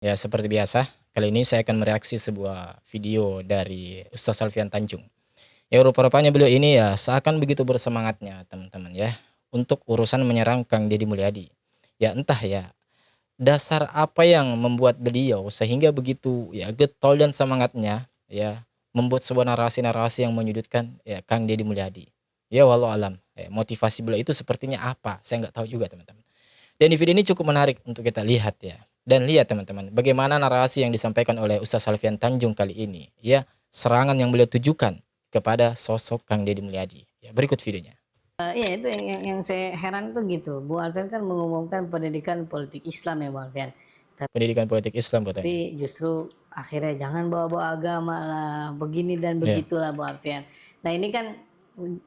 Ya, seperti biasa, kali ini saya akan mereaksi sebuah video dari Ustaz Alfian Tanjung. Ya, rupa-rupanya beliau ini ya seakan begitu bersemangatnya, teman-teman ya, untuk urusan menyerang Kang Deddy Mulyadi. Ya, entah ya, dasar apa yang membuat beliau sehingga begitu ya getol dan semangatnya ya membuat sebuah narasi-narasi yang menyudutkan ya Kang Deddy Mulyadi. Ya, walau alam, motivasi beliau itu sepertinya apa? Saya nggak tahu juga, teman-teman. Dan di video ini cukup menarik untuk kita lihat ya. Dan lihat teman-teman, bagaimana narasi yang disampaikan oleh Ustaz Alfian Tanjung kali ini. Ya, serangan yang beliau tujukan kepada sosok Kang Deddy Mulyadi. Ya, berikut videonya. Iya itu yang saya heran tuh gitu, Bu Alfian kan mengumumkan pendidikan politik Islam ya Bu Alfian. Pendidikan politik Islam katanya. Tapi justru akhirnya jangan bawa-bawa agama lah, begini dan Ya, begitulah Bu Alfian. Nah ini kan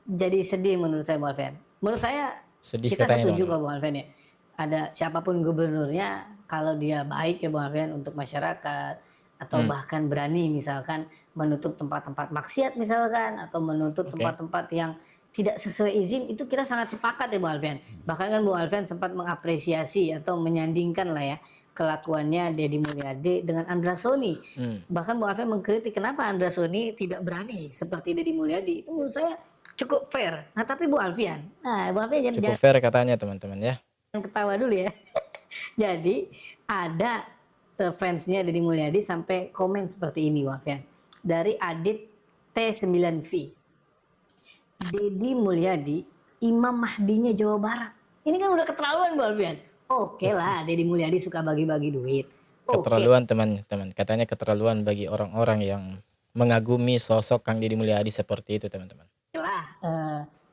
jadi sedih menurut saya Bu Alfian. Menurut saya sedih kita katanya setuju Bang. kok Bu Alfian ya. Ada siapapun gubernurnya kalau dia baik ya Bu Alfian untuk masyarakat atau Hmm, bahkan berani misalkan menutup tempat-tempat maksiat misalkan atau menutup oke. tempat-tempat yang tidak sesuai izin itu kita sangat sepakat ya Bu Alfian. Bahkan kan Bu Alfian sempat mengapresiasi atau menyandingkan lah ya kelakuannya Deddy Mulyadi dengan Andra Soni. Hmm, Bahkan Bu Alfian mengkritik kenapa Andra Soni tidak berani seperti Deddy Mulyadi. Itu menurut saya cukup fair. Nah tapi Bu Alfian, nah Bu Alfian cukup jangan fair katanya teman-teman ya. ketawa dulu ya. Jadi ada fansnya Deddy Mulyadi sampai komen seperti ini Bu Alfian. Dari Adit T9V. Deddy Mulyadi, Imam Mahdinya Jawa Barat. Ini kan udah keterlaluan Bu Alfian. Oke lah, Deddy Mulyadi suka bagi-bagi duit. Oke Keterlaluan teman-teman. Katanya keterlaluan bagi orang-orang yang mengagumi sosok Kang Deddy Mulyadi seperti itu, teman-teman. lah,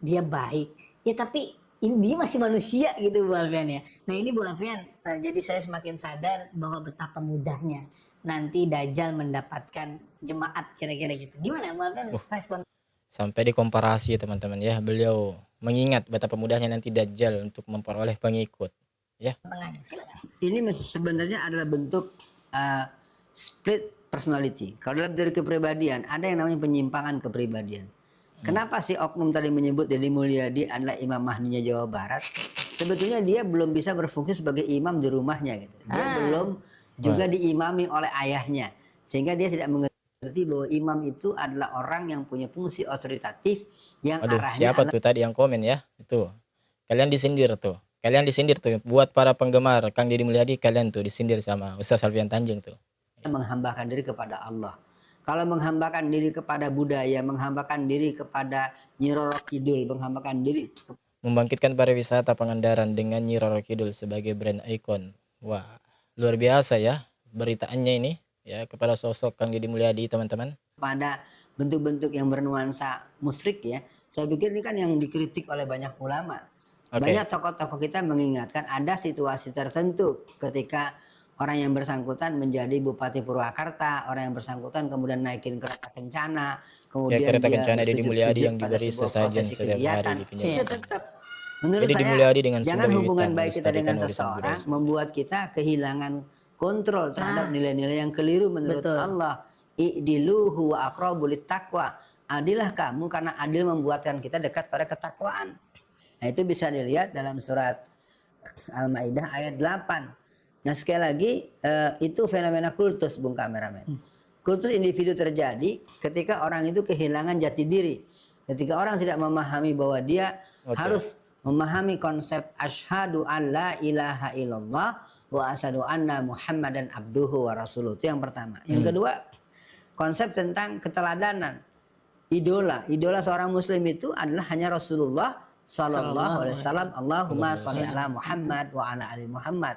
dia baik. Ya tapi ini dia masih manusia gitu Bu Alfian ya. Nah ini Bu Alfian, jadi saya semakin sadar bahwa betapa mudahnya nanti Dajjal mendapatkan jemaat kira-kira gitu. Gimana Bu Alfian respon? Sampai dikomparasi teman-teman ya, beliau mengingat betapa mudahnya nanti Dajjal untuk memperoleh pengikut ya. Tengahnya silakan. Ini sebenarnya adalah bentuk split personality. Kalau dalam teori kepribadian ada yang namanya penyimpangan kepribadian. Kenapa si oknum tadi menyebut Deddy Mulyadi adalah Imam Mahdinya Jawa Barat? Sebetulnya dia belum bisa berfungsi sebagai imam di rumahnya gitu. Dia belum juga diimami oleh ayahnya, sehingga dia tidak mengerti bahwa imam itu adalah orang yang punya fungsi otoritatif yang Aduh, arahnya siapa adalah tuh tadi yang komen ya? Itu. Kalian disindir tuh. Kalian disindir tuh. Buat para penggemar Kang Deddy Mulyadi, kalian tuh disindir sama Ustaz Alfian Tanjung tuh. menghambakan diri kepada Allah. Kalau menghambakan diri kepada budaya, menghambakan diri kepada Nyi Roro Kidul, menghambakan diri Membangkitkan pariwisata Pangandaran dengan Nyi Roro Kidul sebagai brand icon. Wah, luar biasa ya beritaannya ini ya kepada sosok Kang Deddy Mulyadi, teman-teman. kepada bentuk-bentuk yang bernuansa musyrik ya. Saya pikir ini kan yang dikritik oleh banyak ulama. Oke. Banyak tokoh-tokoh kita mengingatkan ada situasi tertentu ketika orang yang bersangkutan menjadi Bupati Purwakarta, orang yang bersangkutan kemudian naikin kereta kencana, Ya, kemudian kereta dia kencana Deddy Mulyadi bersujud-sujud yang pada diberi sebuah sesajen prosesi setiap hari kegiatan. di pinggir Itu jalan. tetap menurut Jadi Deddy saya Mulyadi dengan jangan Sunda hubungan Wiwitan baik kita dengan melestarikan warisan budaya. seseorang membuat kita kehilangan kontrol terhadap nilai-nilai yang keliru menurut Betul. Allah. I'dilu huwa aqrabu littaqwa. Adilah kamu karena adil membuatkan kita dekat pada ketakwaan. Nah, itu bisa dilihat dalam surat Al-Maidah ayat 8. Nah, sekali lagi itu fenomena kultus, Bung Kameramen. Kultus individu terjadi ketika orang itu kehilangan jati diri. Ketika orang tidak memahami bahwa dia harus memahami konsep asyhadu an la ilaha illallah wa asyhadu anna muhammadan abduhu wa rasuluh. Itu yang pertama. Yang kedua, konsep tentang keteladanan. Idola seorang muslim itu adalah hanya Rasulullah sallallahu alaihi wasallam. Allahumma shalli ala Muhammad wa ala ali Muhammad.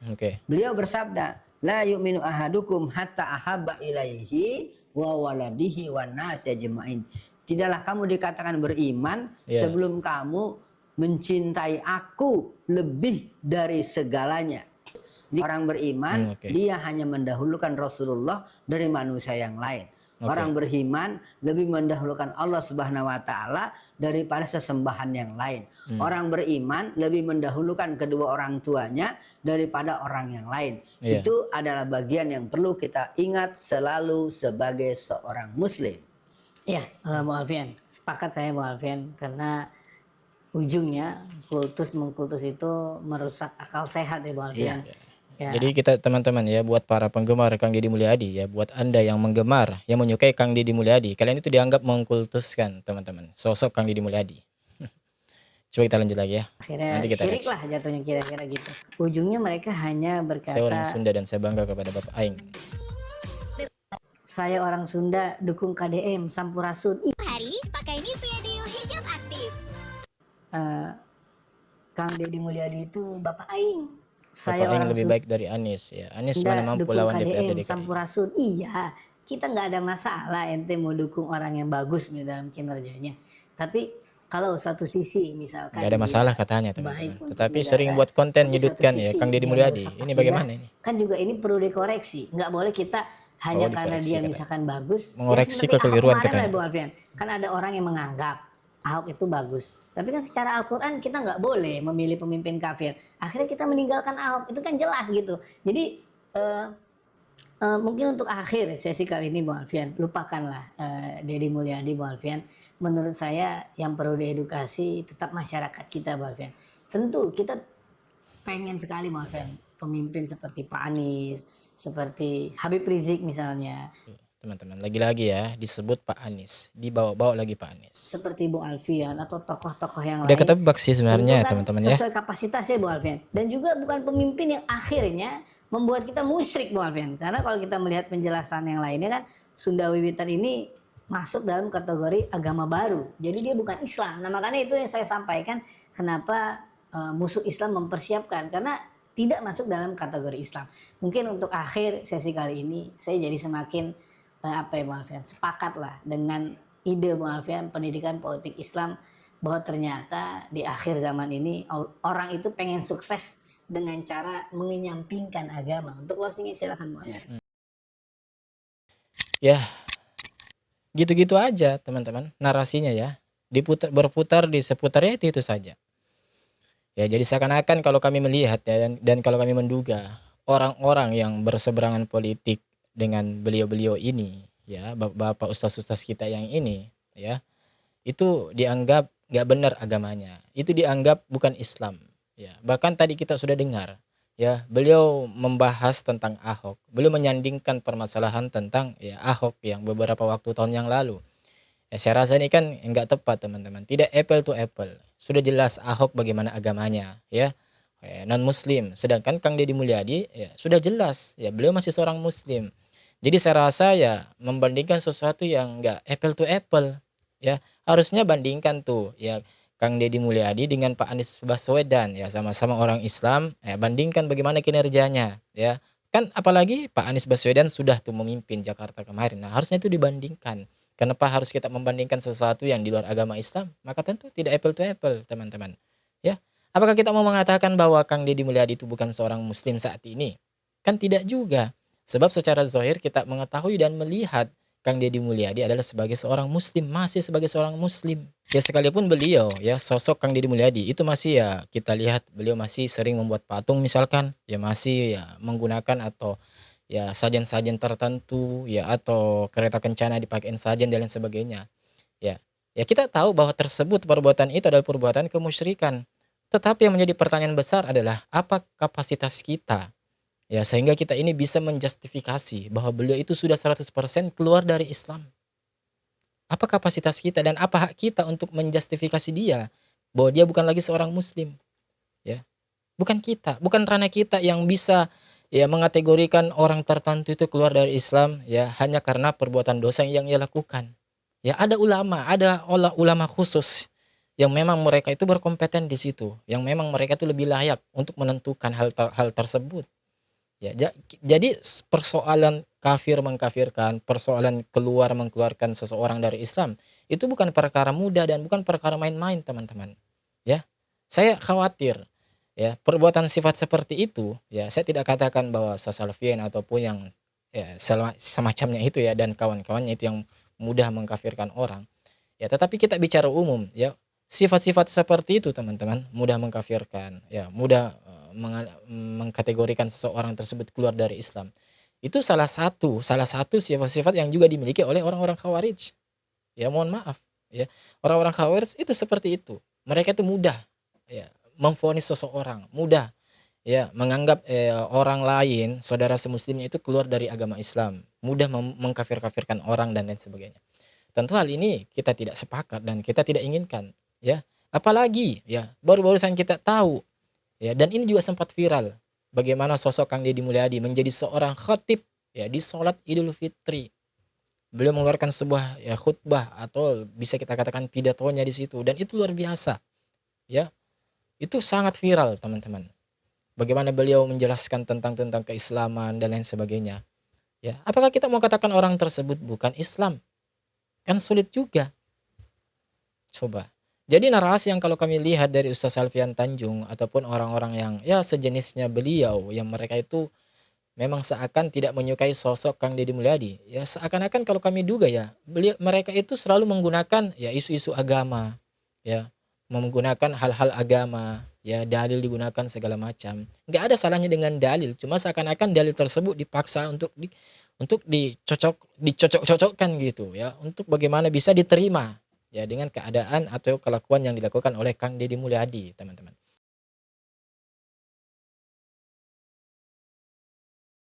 Oke. Beliau bersabda, la yu'minu ahadukum hatta ahabba ilaihi wa waladihi wan nasi ajmain. Tidaklah kamu dikatakan beriman sebelum kamu mencintai aku lebih dari segalanya. Orang beriman dia hanya mendahulukan Rasulullah dari manusia yang lain. Orang beriman lebih mendahulukan Allah Subhanahu wa taala daripada sesembahan yang lain. Orang beriman lebih mendahulukan kedua orang tuanya daripada orang yang lain. Itu adalah bagian yang perlu kita ingat selalu sebagai seorang muslim. Iya, Bu Alfian, sepakat saya Bu Alfian karena ujungnya kultus mengkultus itu merusak akal sehat ya Bu Alfian. Ya, Jadi kita teman-teman ya, buat para penggemar Kang Deddy Mulyadi ya, buat Anda yang menggemar, yang menyukai Kang Deddy Mulyadi, kalian itu dianggap mengkultuskan teman-teman, sosok Kang Deddy Mulyadi. Coba kita lanjut lagi ya. akhirnya Nanti kita syirik reaksi. lah jatuhnya kira-kira gitu. Ujungnya mereka hanya Saya orang berkata, Sunda dan saya bangga kepada Bapak Aing. saya orang Sunda dukung KDM Sampurasun. Hari pakai Nivea Deo Hijab Aktif. Kang Deddy Mulyadi itu Bapak Aing. Bapak Saya Aing orang lebih baik dari Anies ya. Anies Sunda mana mampu dukung lawan DPRD KDM DKI. Sampurasun. Iya, kita nggak ada masalah ente mau dukung orang yang bagus nih dalam kinerjanya. Tapi kalau satu sisi misalkan Nggak ada dia masalah katanya baik teman-teman. untuk Tetapi negara, sering buat konten tapi nyudutkan satu ya sisi Kang Deddy dia Mulyadi. merusak Ini akidah, bagaimana ini? kan juga ini perlu dikoreksi. Nggak boleh kita hanya Oh, karena dikoreksi dia katanya. misalkan bagus. Mengoreksi seperti Ahok kekeliruan kemarin katanya. lah Bu Alfian. Kan ada orang yang menganggap Ahok itu bagus. Tapi kan secara Al-Quran kita nggak boleh memilih pemimpin kafir. Akhirnya kita meninggalkan Ahok. Itu kan jelas gitu. Jadi mungkin untuk akhir sesi kali ini Bung Alfian, lupakanlah Deddy Mulyadi Bung Alfian. Menurut saya yang perlu diedukasi tetap masyarakat kita Bung Alfian. Tentu kita pengen sekali Bung Alfian pemimpin seperti Pak Anies, seperti Habib Rizik misalnya, Teman-teman, lagi-lagi ya disebut Pak Anies, dibawa-bawa lagi Pak Anies. seperti Bung Alfian atau tokoh-tokoh yang Udah lain. ketebak sih sebenarnya Tentu kan teman-teman ya. sesuai kapasitasnya Bung Alfian. Dan juga bukan pemimpin yang akhirnya membuat kita musyrik Bung Alfian. Karena kalau kita melihat penjelasan yang lainnya kan Sunda Wiwitan ini masuk dalam kategori agama baru. Jadi dia bukan Islam. Nah makanya itu yang saya sampaikan kenapa musuh Islam mempersiapkan. Karena tidak masuk dalam kategori Islam. Mungkin untuk akhir sesi kali ini saya jadi semakin apa ya Bung Alfian, sepakat lah dengan ide Bung Alfian pendidikan politik Islam, bahwa ternyata di akhir zaman ini orang itu pengen sukses dengan cara mengenyampingkan agama. Untuk closingnya silakan Bung Alfian. Ya, gitu-gitu aja teman-teman narasinya ya. Berputar di seputarnya itu saja. Ya, jadi seakan-akan kalau kami melihat ya, dan kalau kami menduga orang-orang yang berseberangan politik dengan beliau-beliau ini ya, bapak ustaz-ustaz kita yang ini ya, itu dianggap nggak benar agamanya, itu dianggap bukan Islam ya. Bahkan tadi kita sudah dengar ya, beliau membahas tentang Ahok, beliau menyandingkan permasalahan tentang ya Ahok yang beberapa waktu tahun yang lalu. Ya, saya rasa ini kan enggak tepat teman-teman, tidak apple to apple. Sudah jelas Ahok bagaimana agamanya ya, non muslim, sedangkan Kang Deddy Mulyadi ya sudah jelas ya beliau masih seorang muslim. Jadi saya rasa ya membandingkan sesuatu yang enggak apple to apple ya, harusnya bandingkan tuh ya Kang Deddy Mulyadi dengan Pak Anies Baswedan ya, sama-sama orang Islam ya, bandingkan bagaimana kinerjanya ya. Kan apalagi Pak Anies Baswedan sudah tuh memimpin Jakarta kemarin. Nah, harusnya itu dibandingkan. Kenapa harus kita membandingkan sesuatu yang di luar agama Islam? Maka tentu tidak apple to apple, teman-teman. Ya, apakah kita mau mengatakan bahwa Kang Deddy Mulyadi itu bukan seorang muslim saat ini? Kan tidak juga. Sebab secara zahir kita mengetahui dan melihat Kang Deddy Mulyadi adalah sebagai seorang muslim, masih sebagai seorang muslim. Ya sekalipun beliau ya, sosok Kang Deddy Mulyadi itu masih ya kita lihat beliau masih sering membuat patung misalkan, ya masih ya menggunakan atau ya sajen-sajen tertentu ya, atau kereta kencana dipakein sajen dan lain sebagainya ya. Ya kita tahu bahwa tersebut perbuatan itu adalah perbuatan kemusyrikan, tetapi yang menjadi pertanyaan besar adalah apa kapasitas kita ya, sehingga kita ini bisa menjustifikasi bahwa beliau itu sudah 100% keluar dari Islam. Apa kapasitas kita dan apa hak kita untuk menjustifikasi dia bahwa dia bukan lagi seorang muslim ya. Bukan kita, bukan ranah kita yang bisa ya mengategorikan orang tertentu itu keluar dari Islam ya hanya karena perbuatan dosa yang ia lakukan. Ya ada ulama khusus yang memang mereka itu berkompeten di situ, yang memang mereka itu lebih layak untuk menentukan hal tersebut. Ya, jadi persoalan kafir mengkafirkan, persoalan mengeluarkan seseorang dari Islam itu bukan perkara mudah dan bukan perkara main-main, teman-teman. Ya. Saya khawatir ya perbuatan sifat seperti itu ya, saya tidak katakan bahwa Salafiyyin ataupun yang ya semacamnya itu ya dan kawan-kawannya itu yang mudah mengkafirkan orang. Ya, tetapi kita bicara umum ya, sifat-sifat seperti itu teman-teman mudah mengkafirkan ya, mudah mengkategorikan seseorang tersebut keluar dari Islam. Itu salah satu sifat-sifat yang juga dimiliki oleh orang-orang Khawarij. Ya mohon maaf ya, orang-orang Khawarij itu seperti itu. Mereka itu mudah ya memvonis seseorang, mudah ya menganggap orang lain saudara semuslimnya itu keluar dari agama Islam, mudah mengkafir-kafirkan orang dan lain sebagainya. Tentu hal ini kita tidak sepakat dan kita tidak inginkan, ya. Apalagi ya baru-barusan kita tahu, ya, dan ini juga sempat viral bagaimana sosok Kang Deddy Mulyadi menjadi seorang khatib ya di sholat Idul Fitri. Beliau mengeluarkan sebuah ya khutbah atau bisa kita katakan pidatonya di situ, dan itu luar biasa, ya. Itu sangat viral, teman-teman. Bagaimana beliau menjelaskan tentang keislaman dan lain sebagainya. Ya, apakah kita mau katakan orang tersebut bukan Islam? Kan sulit juga. Coba. Jadi narasi yang kalau kami lihat dari Ustaz Alfian Tanjung ataupun orang-orang yang ya sejenisnya beliau, yang mereka itu memang seakan tidak menyukai sosok Kang Deddy Mulyadi. Ya seakan-akan kalau kami duga ya, mereka itu selalu menggunakan ya isu-isu agama, ya, menggunakan hal-hal agama, ya, dalil digunakan segala macam. Nggak ada salahnya dengan dalil, cuma seakan-akan dalil tersebut dipaksa untuk dicocok-cocokkan gitu ya, untuk bagaimana bisa diterima ya dengan keadaan atau kelakuan yang dilakukan oleh Kang Deddy Mulyadi, teman-teman.